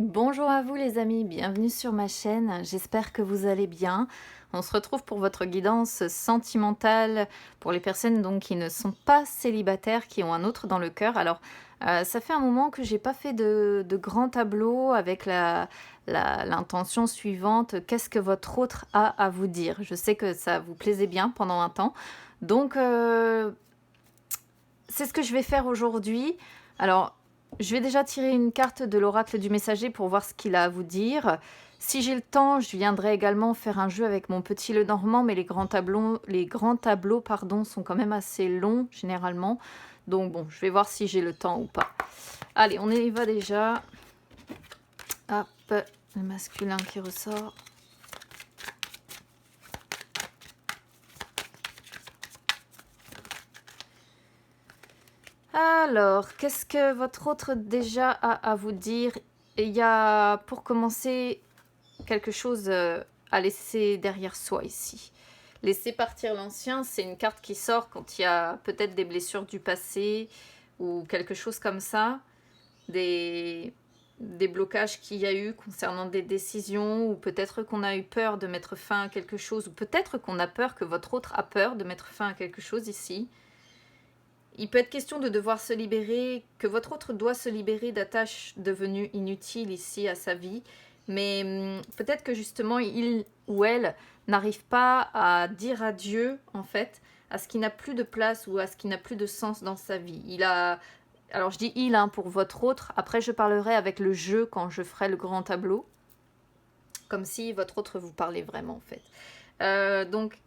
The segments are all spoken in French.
Bonjour à vous les amis, bienvenue sur ma chaîne, j'espère que vous allez bien. On se retrouve pour votre guidance sentimentale pour les personnes donc qui ne sont pas célibataires, qui ont un autre dans le cœur. Alors, ça fait un moment que j'ai pas fait de grand tableau avec l'intention suivante, qu'est-ce que votre autre a à vous dire? Je sais que ça vous plaisait bien pendant un temps, donc c'est ce que je vais faire aujourd'hui. Alors, je vais déjà tirer une carte de l'oracle du messager pour voir ce qu'il a à vous dire. Si j'ai le temps, je viendrai également faire un jeu avec mon petit Lenormand, mais les grands tableaux pardon, sont quand même assez longs généralement. Donc bon, je vais voir si j'ai le temps ou pas. Allez, on y va déjà. Hop, le masculin qui ressort. Alors, qu'est-ce que votre autre déjà a à vous dire? Il y a, pour commencer, quelque chose à laisser derrière soi ici. Laisser partir l'ancien, c'est une carte qui sort quand il y a peut-être des blessures du passé ou quelque chose comme ça, des blocages qu'il y a eu concernant des décisions, ou peut-être qu'on a eu peur de mettre fin à quelque chose, ou peut-être qu'on a peur, que votre autre a peur de mettre fin à quelque chose ici. Il peut être question de devoir se libérer, que votre autre doit se libérer d'attaches devenues inutiles ici à sa vie, mais peut-être que justement il ou elle n'arrive pas à dire adieu en fait à ce qui n'a plus de place ou à ce qui n'a plus de sens dans sa vie. Alors je dis il pour votre autre, après je parlerai avec le jeu quand je ferai le grand tableau, comme si votre autre vous parlait vraiment en fait. Donc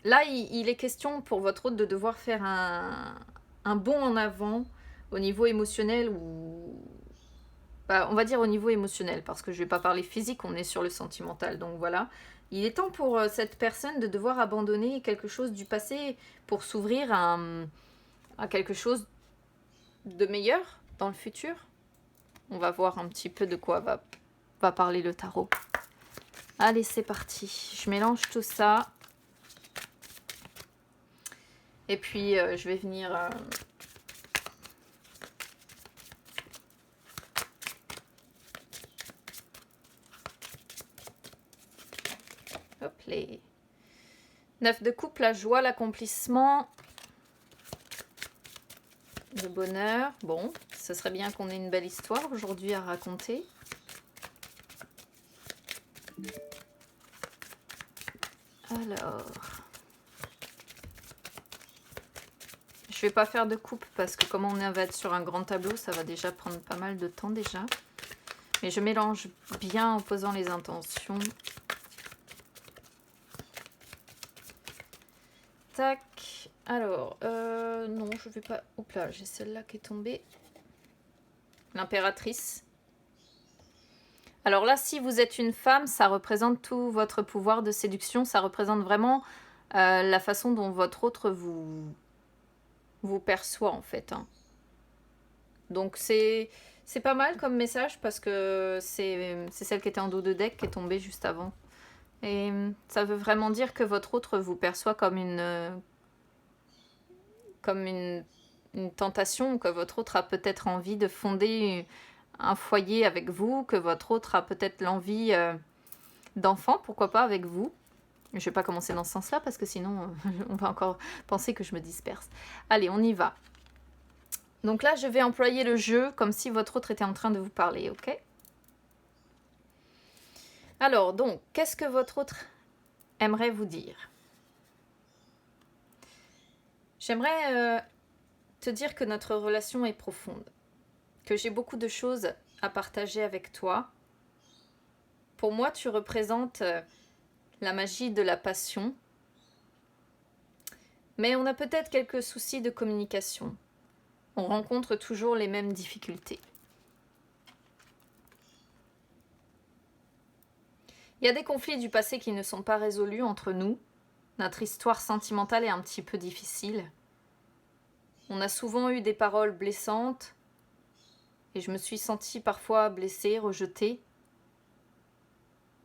là, il est question pour votre hôte de devoir faire un bond en avant au niveau émotionnel, ou bah, on va dire au niveau émotionnel, parce que je ne vais pas parler physique, on est sur le sentimental, donc voilà. Il est temps pour cette personne de devoir abandonner quelque chose du passé pour s'ouvrir à quelque chose de meilleur dans le futur. On va voir un petit peu de quoi va parler le tarot. Allez, c'est parti. Je mélange tout ça. Et puis, je vais venir... hop, les 9 de coupe, la joie, l'accomplissement, le bonheur. Bon, ce serait bien qu'on ait une belle histoire aujourd'hui à raconter. Alors... je vais pas faire de coupe parce que comme on va être sur un grand tableau, ça va déjà prendre pas mal de temps déjà. Mais je mélange bien en posant les intentions. Tac. Alors, non, je vais pas... Oups là, j'ai celle-là qui est tombée. L'impératrice. Alors là, si vous êtes une femme, ça représente tout votre pouvoir de séduction. Ça représente vraiment la façon dont votre autre vous perçoit en fait. Hein. Donc c'est pas mal comme message parce que c'est celle qui était en dos de deck qui est tombée juste avant. Et ça veut vraiment dire que votre autre vous perçoit comme une tentation, que votre autre a peut-être envie de fonder un foyer avec vous, que votre autre a peut-être l'envie d'enfant, pourquoi pas avec vous. Je ne vais pas commencer dans ce sens-là parce que sinon on va encore penser que je me disperse. Allez, on y va. Donc là, je vais employer le jeu comme si votre autre était en train de vous parler, ok? Alors, donc, qu'est-ce que votre autre aimerait vous dire? J'aimerais te dire que notre relation est profonde, que j'ai beaucoup de choses à partager avec toi. Pour moi, tu représentes la magie de la passion, mais on a peut-être quelques soucis de communication. On rencontre toujours les mêmes difficultés. Il y a des conflits du passé qui ne sont pas résolus entre nous. Notre histoire sentimentale est un petit peu difficile. On a souvent eu des paroles blessantes et je me suis sentie parfois blessée, rejetée.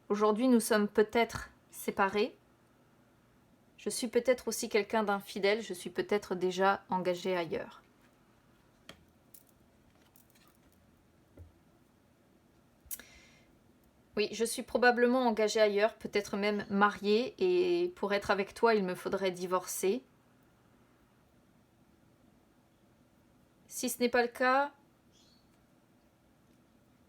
Aujourd'hui, nous sommes peut-être séparés. Je suis peut-être aussi quelqu'un d'infidèle, je suis peut-être déjà engagée ailleurs. Oui, je suis probablement engagée ailleurs, peut-être même mariée, et pour être avec toi, il me faudrait divorcer. Si ce n'est pas le cas,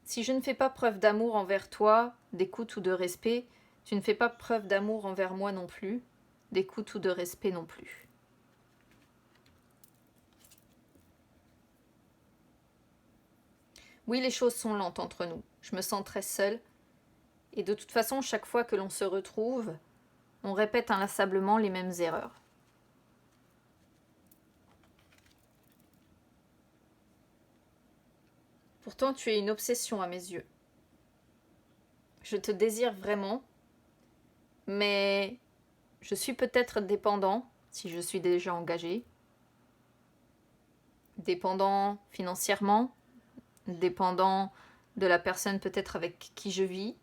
si je ne fais pas preuve d'amour envers toi, d'écoute ou de respect, tu ne fais pas preuve d'amour envers moi non plus, d'écoute ou de respect non plus. Oui, les choses sont lentes entre nous. Je me sens très seule. Et de toute façon, chaque fois que l'on se retrouve, on répète inlassablement les mêmes erreurs. Pourtant, tu es une obsession à mes yeux. Je te désire vraiment, mais je suis peut-être dépendant, si je suis déjà engagée. Dépendant financièrement, dépendant de la personne peut-être avec qui je vis.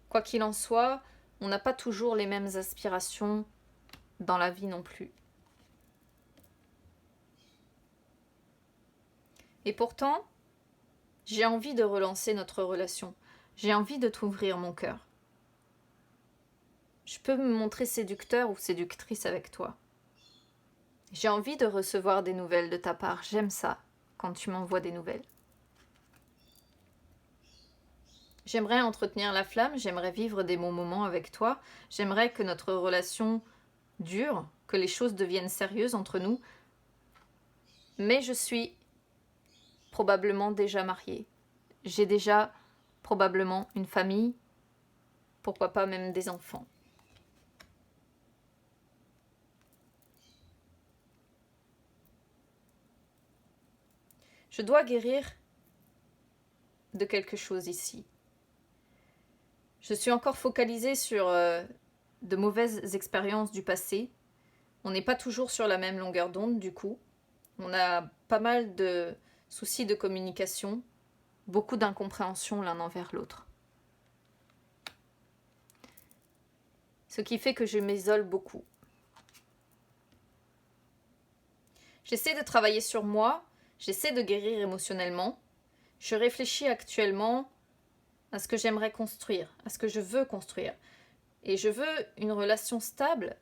Quoi qu'il en soit, on n'a pas toujours les mêmes aspirations dans la vie non plus. Et pourtant, j'ai envie de relancer notre relation. J'ai envie de t'ouvrir mon cœur. Je peux me montrer séducteur ou séductrice avec toi. J'ai envie de recevoir des nouvelles de ta part. J'aime ça, quand tu m'envoies des nouvelles. J'aimerais entretenir la flamme, j'aimerais vivre des bons moments avec toi. J'aimerais que notre relation dure, que les choses deviennent sérieuses entre nous. Mais je suis probablement déjà mariée. J'ai déjà probablement une famille, pourquoi pas même des enfants. Je dois guérir de quelque chose ici. Je suis encore focalisée sur de mauvaises expériences du passé. On n'est pas toujours sur la même longueur d'onde du coup. On a pas mal de soucis de communication, beaucoup d'incompréhension l'un envers l'autre. Ce qui fait que je m'isole beaucoup. J'essaie de travailler sur moi, j'essaie de guérir émotionnellement. Je réfléchis actuellement à ce que j'aimerais construire, à ce que je veux construire. Et je veux une relation stable,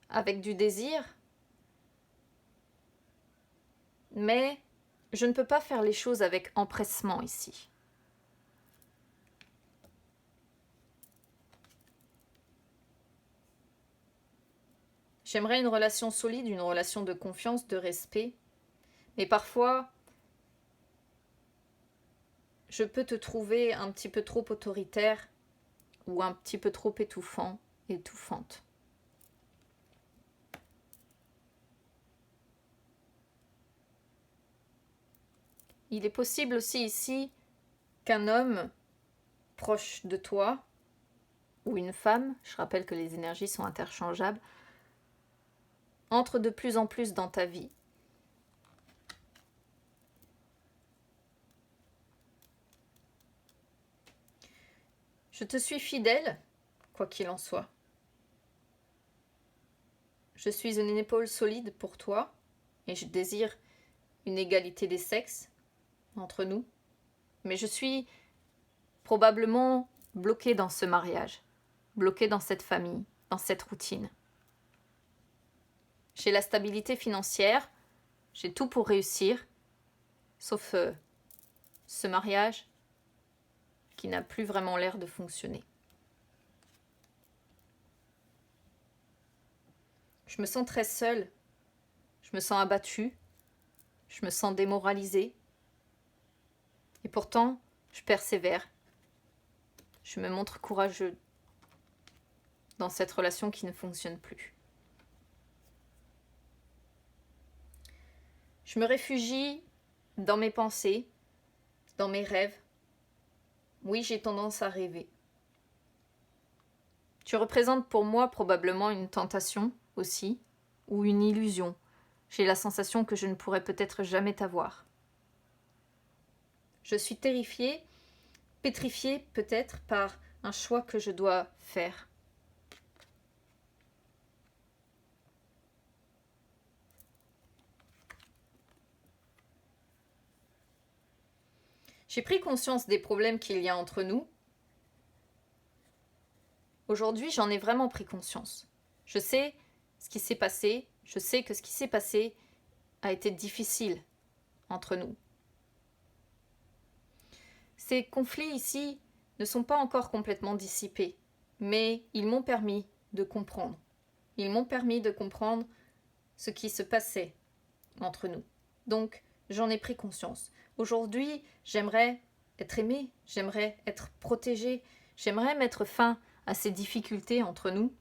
avec du désir, mais je ne peux pas faire les choses avec empressement ici. J'aimerais une relation solide, une relation de confiance, de respect, mais parfois, je peux te trouver un petit peu trop autoritaire ou un petit peu trop étouffant, étouffante. Il est possible aussi ici qu'un homme proche de toi, ou une femme, je rappelle que les énergies sont interchangeables, entre de plus en plus dans ta vie. Je te suis fidèle, quoi qu'il en soit. Je suis une épaule solide pour toi, et je désire une égalité des sexes entre nous, mais je suis probablement bloquée dans ce mariage, bloquée dans cette famille, dans cette routine. J'ai la stabilité financière, j'ai tout pour réussir, sauf ce mariage qui n'a plus vraiment l'air de fonctionner. Je me sens très seule, je me sens abattue, je me sens démoralisée. Et pourtant, je persévère. Je me montre courageux dans cette relation qui ne fonctionne plus. Je me réfugie dans mes pensées, dans mes rêves. Oui, j'ai tendance à rêver. Tu représentes pour moi probablement une tentation aussi, ou une illusion. J'ai la sensation que je ne pourrai peut-être jamais t'avoir. Je suis terrifiée, pétrifiée peut-être par un choix que je dois faire. J'ai pris conscience des problèmes qu'il y a entre nous. Aujourd'hui, j'en ai vraiment pris conscience. Je sais ce qui s'est passé. Je sais que ce qui s'est passé a été difficile entre nous. Ces conflits ici ne sont pas encore complètement dissipés, mais ils m'ont permis de comprendre. Ils m'ont permis de comprendre ce qui se passait entre nous. Donc, j'en ai pris conscience. Aujourd'hui, j'aimerais être aimée, j'aimerais être protégée, j'aimerais mettre fin à ces difficultés entre nous.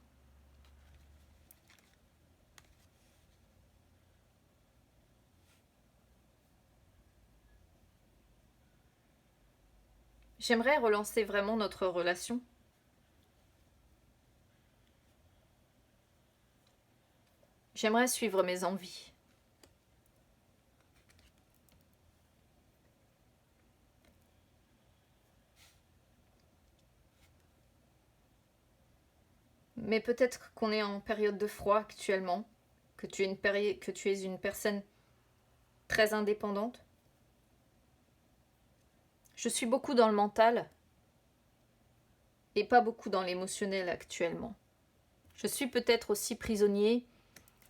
J'aimerais relancer vraiment notre relation. J'aimerais suivre mes envies. Mais peut-être qu'on est en période de froid actuellement, que tu es une personne très indépendante. Je suis beaucoup dans le mental et pas beaucoup dans l'émotionnel actuellement. Je suis peut-être aussi prisonnier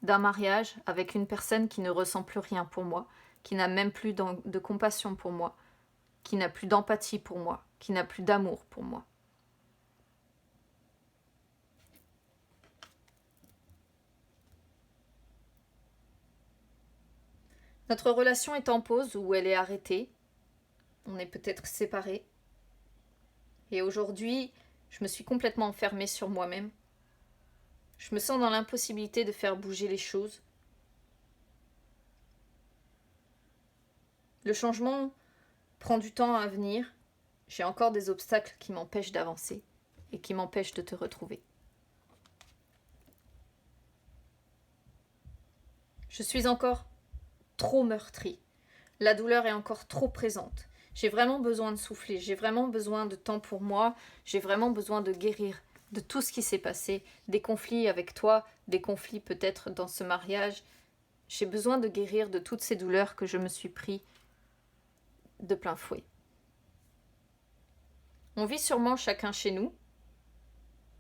d'un mariage avec une personne qui ne ressent plus rien pour moi, qui n'a même plus de compassion pour moi, qui n'a plus d'empathie pour moi, qui n'a plus d'amour pour moi. Notre relation est en pause ou elle est arrêtée. On est peut-être séparés. Et aujourd'hui, je me suis complètement enfermée sur moi-même. Je me sens dans l'impossibilité de faire bouger les choses. Le changement prend du temps à venir. J'ai encore des obstacles qui m'empêchent d'avancer et qui m'empêchent de te retrouver. Je suis encore trop meurtrie. La douleur est encore trop présente. J'ai vraiment besoin de souffler, j'ai vraiment besoin de temps pour moi, j'ai vraiment besoin de guérir de tout ce qui s'est passé, des conflits avec toi, des conflits peut-être dans ce mariage. J'ai besoin de guérir de toutes ces douleurs que je me suis pris de plein fouet. On vit sûrement chacun chez nous,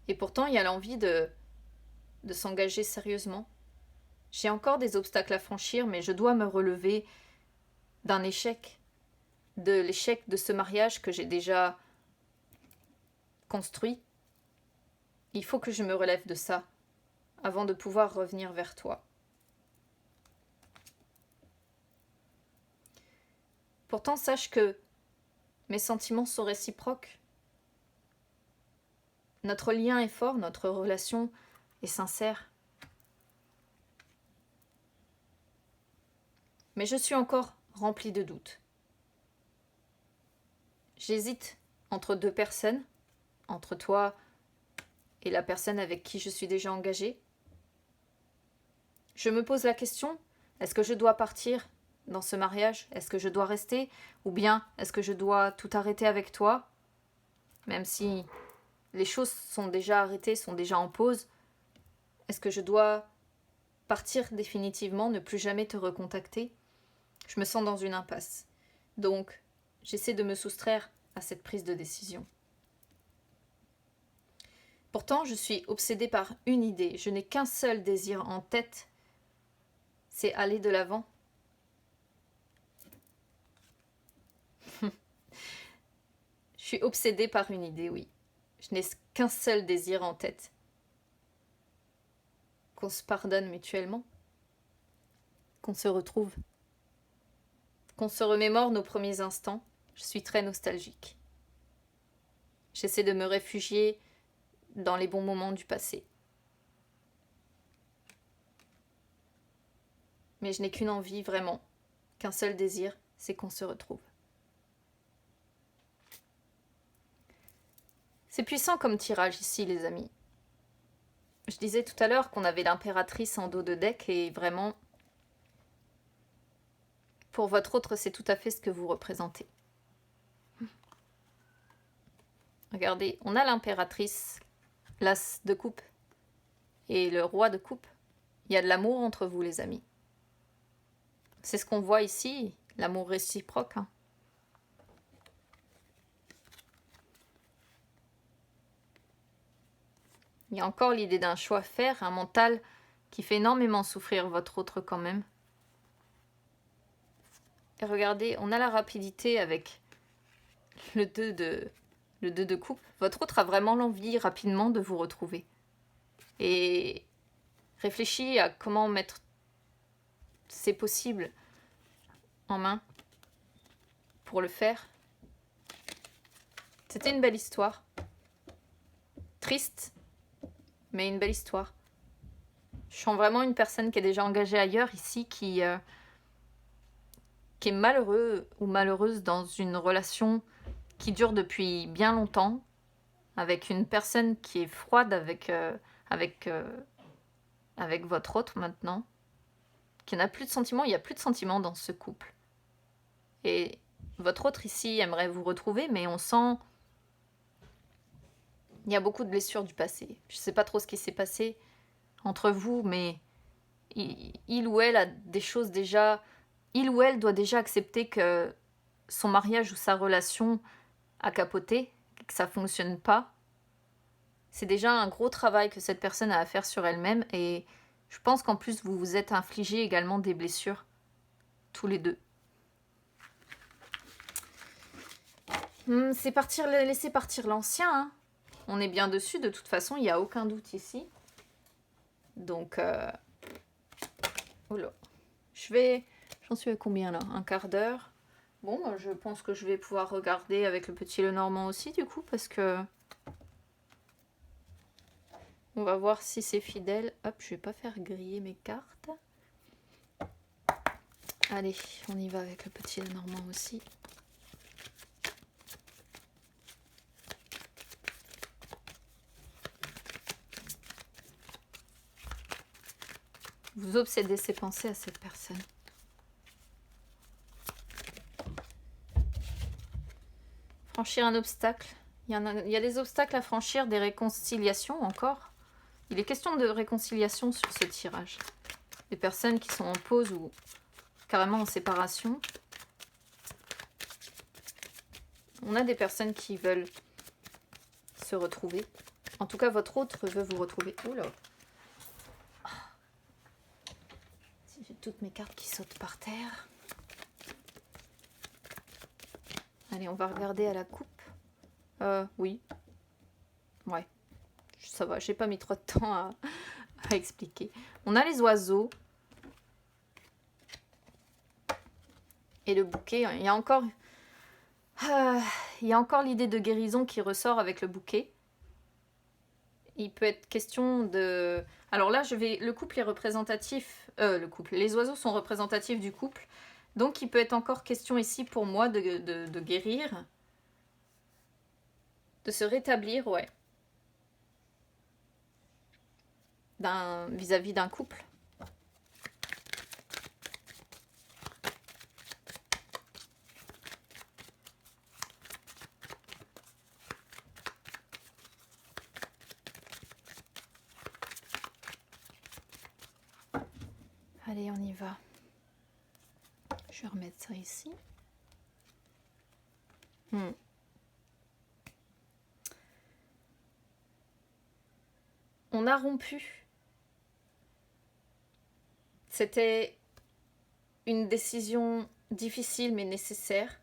et pourtant il y a l'envie de s'engager sérieusement. J'ai encore des obstacles à franchir, mais je dois me relever d'un échec, de l'échec de ce mariage que j'ai déjà construit. Il faut que je me relève de ça avant de pouvoir revenir vers toi. Pourtant, sache que mes sentiments sont réciproques. Notre lien est fort, notre relation est sincère. Mais je suis encore remplie de doutes. J'hésite entre deux personnes, entre toi et la personne avec qui je suis déjà engagée. Je me pose la question, est-ce que je dois partir dans ce mariage? Est-ce que je dois rester? Ou bien est-ce que je dois tout arrêter avec toi? Même si les choses sont déjà arrêtées, sont déjà en pause, est-ce que je dois partir définitivement, ne plus jamais te recontacter? Je me sens dans une impasse. Donc, j'essaie de me soustraire à cette prise de décision. Pourtant, je suis obsédée par une idée. Je n'ai qu'un seul désir en tête, c'est aller de l'avant. Je suis obsédée par une idée, oui. Je n'ai qu'un seul désir en tête. Qu'on se pardonne mutuellement. Qu'on se retrouve. Qu'on se remémore nos premiers instants. Je suis très nostalgique. J'essaie de me réfugier dans les bons moments du passé. Mais je n'ai qu'une envie, vraiment, qu'un seul désir, c'est qu'on se retrouve. C'est puissant comme tirage ici, les amis. Je disais tout à l'heure qu'on avait l'impératrice en dos de deck et vraiment, pour votre autre, c'est tout à fait ce que vous représentez. Regardez, on a l'impératrice, l'as de coupe et le roi de coupe. Il y a de l'amour entre vous, les amis. C'est ce qu'on voit ici, l'amour réciproque. Il y a encore l'idée d'un choix à faire, un mental qui fait énormément souffrir votre autre quand même. Et regardez, on a la rapidité avec le 2 de coupe. Votre autre a vraiment l'envie rapidement de vous retrouver. Et réfléchis à comment mettre ces possibles en main pour le faire. C'était une belle histoire. Triste, mais une belle histoire. Je sens vraiment une personne qui est déjà engagée ailleurs ici, qui est malheureux ou malheureuse dans une relation qui dure depuis bien longtemps, avec une personne qui est froide avec votre autre maintenant, qui n'a plus de sentiments. Il n'y a plus de sentiments dans ce couple. Et votre autre ici aimerait vous retrouver, mais on sent... Il y a beaucoup de blessures du passé. Je ne sais pas trop ce qui s'est passé entre vous, mais il ou elle a des choses déjà... Il ou elle doit déjà accepter que son mariage ou sa relation a capoté, que ça ne fonctionne pas. C'est déjà un gros travail que cette personne a à faire sur elle-même, et je pense qu'en plus vous vous êtes infligé également des blessures, tous les deux. C'est laisser partir l'ancien, hein. On est bien dessus, de toute façon, il n'y a aucun doute ici. Donc, oh là. J'en suis à combien là? Un quart d'heure. Bon, je pense que je vais pouvoir regarder avec le petit Lenormand aussi, du coup, parce que... On va voir si c'est fidèle. Hop, je vais pas faire griller mes cartes. Allez, on y va avec le petit Lenormand aussi. Vous obsédez ses pensées à cette personne. Franchir un obstacle. Il y a des obstacles à franchir, des réconciliations encore. Il est question de réconciliation sur ce tirage. Des personnes qui sont en pause ou carrément en séparation. On a des personnes qui veulent se retrouver. En tout cas, votre autre veut vous retrouver. Oula. J'ai toutes mes cartes qui sautent par terre. Allez, on va regarder à la coupe. Oui. Ouais. Ça va, j'ai pas mis trop de temps à expliquer. On a les oiseaux. Et le bouquet. Il y a encore l'idée de guérison qui ressort avec le bouquet. Il peut être question de... Alors là, le couple est représentatif... Les oiseaux sont représentatifs du couple. Donc il peut être encore question ici pour moi de guérir. De se rétablir, ouais. Vis-à-vis d'un couple. Allez, on y va. Je vais remettre ça ici. On a rompu. C'était une décision difficile mais nécessaire.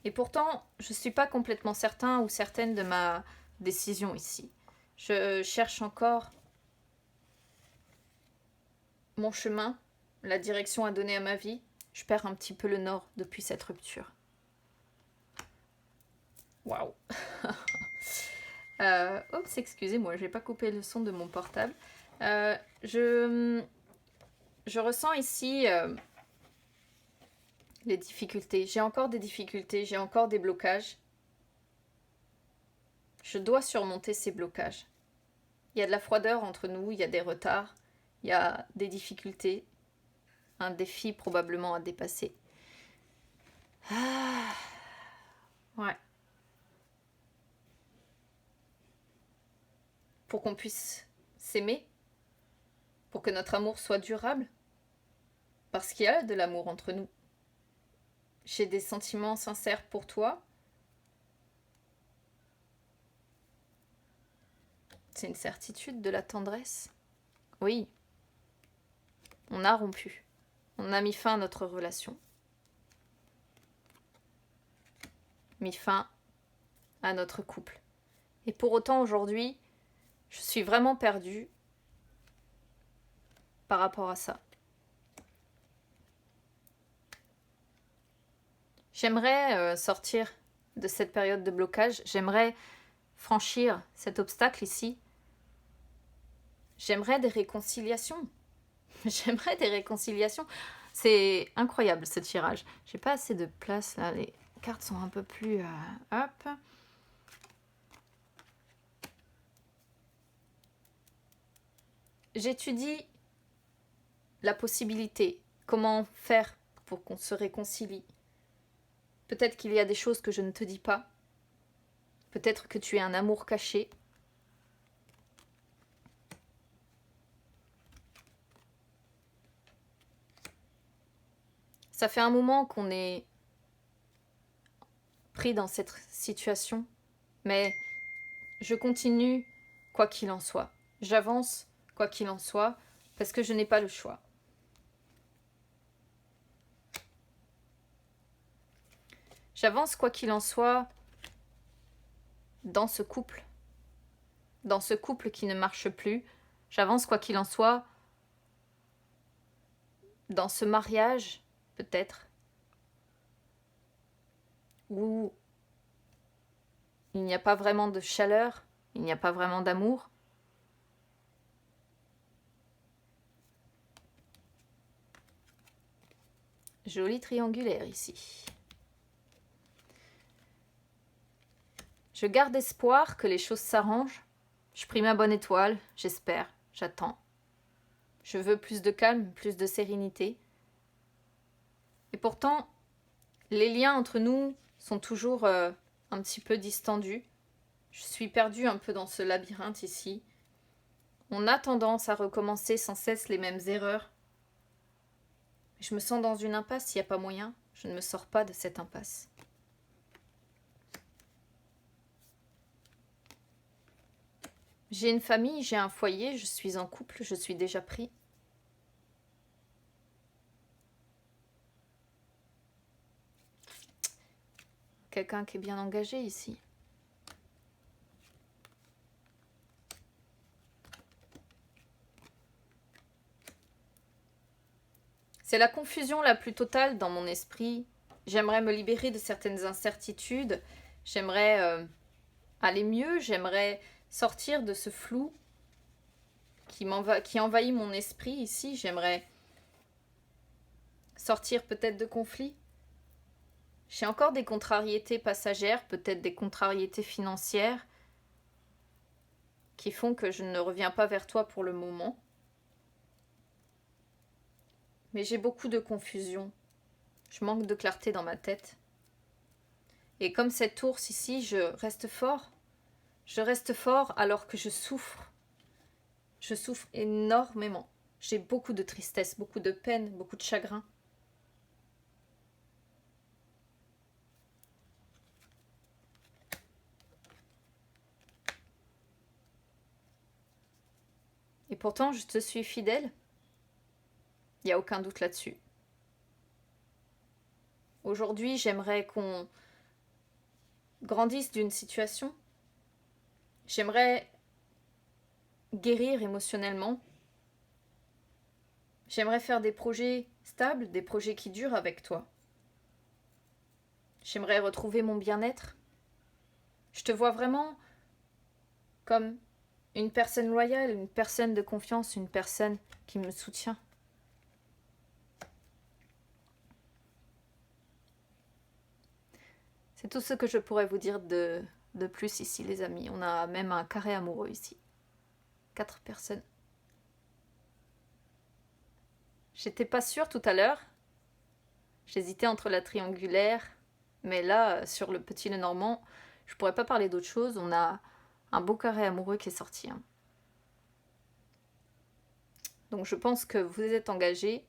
Et pourtant, je ne suis pas complètement certain ou certaine de ma décision ici. Je cherche encore mon chemin, la direction à donner à ma vie. Je perds un petit peu le nord depuis cette rupture. Waouh. Oups, excusez-moi, je n'ai pas coupé le son de mon portable. Je ressens ici les difficultés. J'ai encore des difficultés, j'ai encore des blocages. Je dois surmonter ces blocages. Il y a de la froideur entre nous, il y a des retards, il y a des difficultés, un défi probablement à dépasser. Ah. Ouais. Pour qu'on puisse s'aimer, pour que notre amour soit durable, parce qu'il y a de l'amour entre nous. j'ai des sentiments sincères pour toi. C'est une certitude, de la tendresse. Oui, on a rompu. On a mis fin à notre relation. Mis fin à notre couple. Et pour autant, aujourd'hui, je suis vraiment perdue par rapport à ça. J'aimerais sortir de cette période de blocage. J'aimerais franchir cet obstacle ici. J'aimerais des réconciliations. J'aimerais des réconciliations. C'est incroyable ce tirage. J'ai pas assez de place là. Les cartes sont un peu plus... hop. J'étudie la possibilité. Comment faire pour qu'on se réconcilie. Peut-être qu'il y a des choses que je ne te dis pas. Peut-être que tu es un amour caché. Ça fait un moment qu'on est pris dans cette situation, mais je continue quoi qu'il en soit. J'avance quoi qu'il en soit, parce que je n'ai pas le choix. J'avance quoi qu'il en soit dans ce couple qui ne marche plus. J'avance quoi qu'il en soit dans ce mariage, peut-être, où il n'y a pas vraiment de chaleur, il n'y a pas vraiment d'amour. Joli triangulaire ici. Je garde espoir que les choses s'arrangent. Je prie ma bonne étoile, j'espère, j'attends. Je veux plus de calme, plus de sérénité. Et pourtant, les liens entre nous sont toujours un petit peu distendus. Je suis perdue un peu dans ce labyrinthe ici. On a tendance à recommencer sans cesse les mêmes erreurs. Je me sens dans une impasse, il n'y a pas moyen. Je ne me sors pas de cette impasse. J'ai une famille, j'ai un foyer, je suis en couple, je suis déjà pris. Quelqu'un qui est bien engagé ici. C'est la confusion la plus totale dans mon esprit. J'aimerais me libérer de certaines incertitudes. J'aimerais aller mieux. J'aimerais sortir de ce flou qui envahit mon esprit ici. J'aimerais sortir peut-être de conflits. J'ai encore des contrariétés passagères, peut-être des contrariétés financières qui font que je ne reviens pas vers toi pour le moment. Mais j'ai beaucoup de confusion. Je manque de clarté dans ma tête. Et comme cette ours ici, je reste fort. Je reste fort alors que je souffre. Je souffre énormément. J'ai beaucoup de tristesse, beaucoup de peine, beaucoup de chagrin. Et pourtant, je te suis fidèle. Il n'y a aucun doute là-dessus. Aujourd'hui, j'aimerais qu'on grandisse d'une situation. J'aimerais guérir émotionnellement. J'aimerais faire des projets stables, des projets qui durent avec toi. J'aimerais retrouver mon bien-être. Je te vois vraiment comme une personne loyale, une personne de confiance, une personne qui me soutient. C'est tout ce que je pourrais vous dire de plus ici, les amis. On a même un carré amoureux ici. 4 personnes. J'étais pas sûre tout à l'heure. J'hésitais entre la triangulaire, mais là, sur le petit Lenormand, je pourrais pas parler d'autre chose. On a un beau carré amoureux qui est sorti. Donc je pense que vous êtes engagés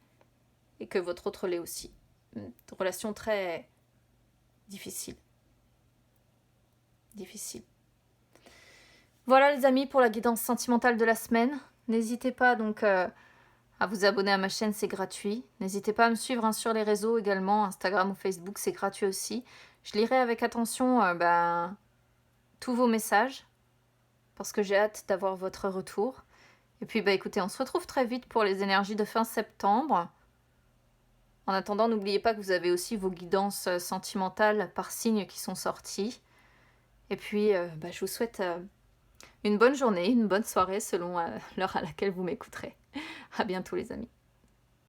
et que votre autre l'est aussi. Une relation très difficile. Difficile. Voilà les amis pour la guidance sentimentale de la semaine. N'hésitez pas donc à vous abonner à ma chaîne, c'est gratuit. N'hésitez pas à me suivre hein, sur les réseaux également, Instagram ou Facebook, c'est gratuit aussi. Je lirai avec attention tous vos messages parce que j'ai hâte d'avoir votre retour. Et puis écoutez, on se retrouve très vite pour les énergies de fin septembre. En attendant, n'oubliez pas que vous avez aussi vos guidances sentimentales par signe qui sont sorties. Et puis, je vous souhaite une bonne journée, une bonne soirée selon l'heure à laquelle vous m'écouterez. À bientôt les amis.